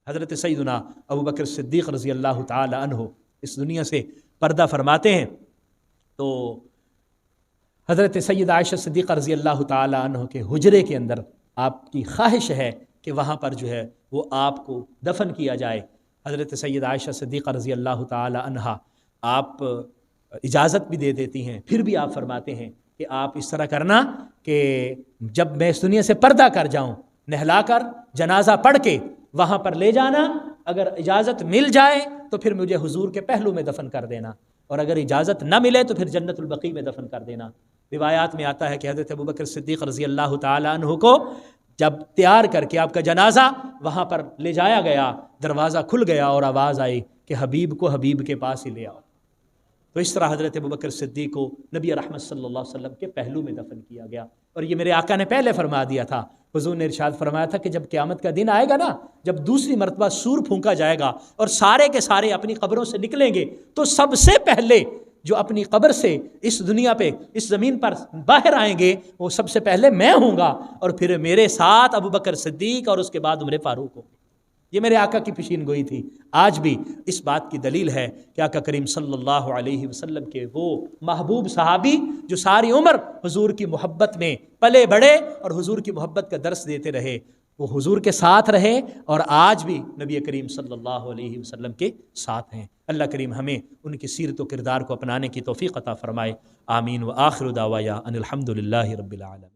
حضرت سیدنا ابو بکر صدیق رضی اللہ تعالی عنہ اس دنیا سے پردہ فرماتے ہیں تو حضرت سیدہ عائشہ صدیقہ رضی اللہ تعالی عنہ کے حجرے کے اندر آپ کی خواہش ہے کہ وہاں پر جو ہے وہ آپ کو دفن کیا جائے۔ حضرت سیدہ عائشہ صدیقہ رضی اللہ تعالی عنہ آپ اجازت بھی دے دیتی ہیں، پھر بھی آپ فرماتے ہیں کہ آپ اس طرح کرنا کہ جب میں اس دنیا سے پردہ کر جاؤں، نہلا کر جنازہ پڑھ کے وہاں پر لے جانا، اگر اجازت مل جائے تو پھر مجھے حضور کے پہلو میں دفن کر دینا، اور اگر اجازت نہ ملے تو پھر جنت البقیع میں دفن کر دینا۔ روایات میں آتا ہے کہ حضرت ابوبکر صدیق رضی اللہ تعالی عنہ کو جب تیار کر کے آپ کا جنازہ وہاں پر لے جایا گیا، دروازہ کھل گیا اور آواز آئی کہ حبیب کو حبیب کے پاس ہی لے آؤ۔ تو اس طرح حضرت ابوبکر صدیق کو نبی رحمت صلی اللہ علیہ وسلم کے پہلو میں دفن کیا گیا، اور یہ میرے آقا نے پہلے فرما دیا تھا۔ حضور نے ارشاد فرمایا تھا کہ جب قیامت کا دن آئے گا نا، جب دوسری مرتبہ سور پھونکا جائے گا اور سارے کے سارے اپنی قبروں سے نکلیں گے، تو سب سے پہلے جو اپنی قبر سے اس دنیا پہ اس زمین پر باہر آئیں گے وہ سب سے پہلے میں ہوں گا، اور پھر میرے ساتھ ابوبکر صدیق، اور اس کے بعد عمر فاروق ہوں۔ یہ میرے آقا کی پیشین گوئی تھی۔ آج بھی اس بات کی دلیل ہے کہ آقا کریم صلی اللہ علیہ وسلم کے وہ محبوب صحابی جو ساری عمر حضور کی محبت میں پلے بڑھے اور حضور کی محبت کا درس دیتے رہے، وہ حضور کے ساتھ رہے اور آج بھی نبی کریم صلی اللہ علیہ وسلم کے ساتھ ہیں۔ اللہ کریم ہمیں ان کی سیرت و کردار کو اپنانے کی توفیق عطا فرمائے۔ آمین۔ وآخر دعوایا ان الحمد للہ رب العالمین۔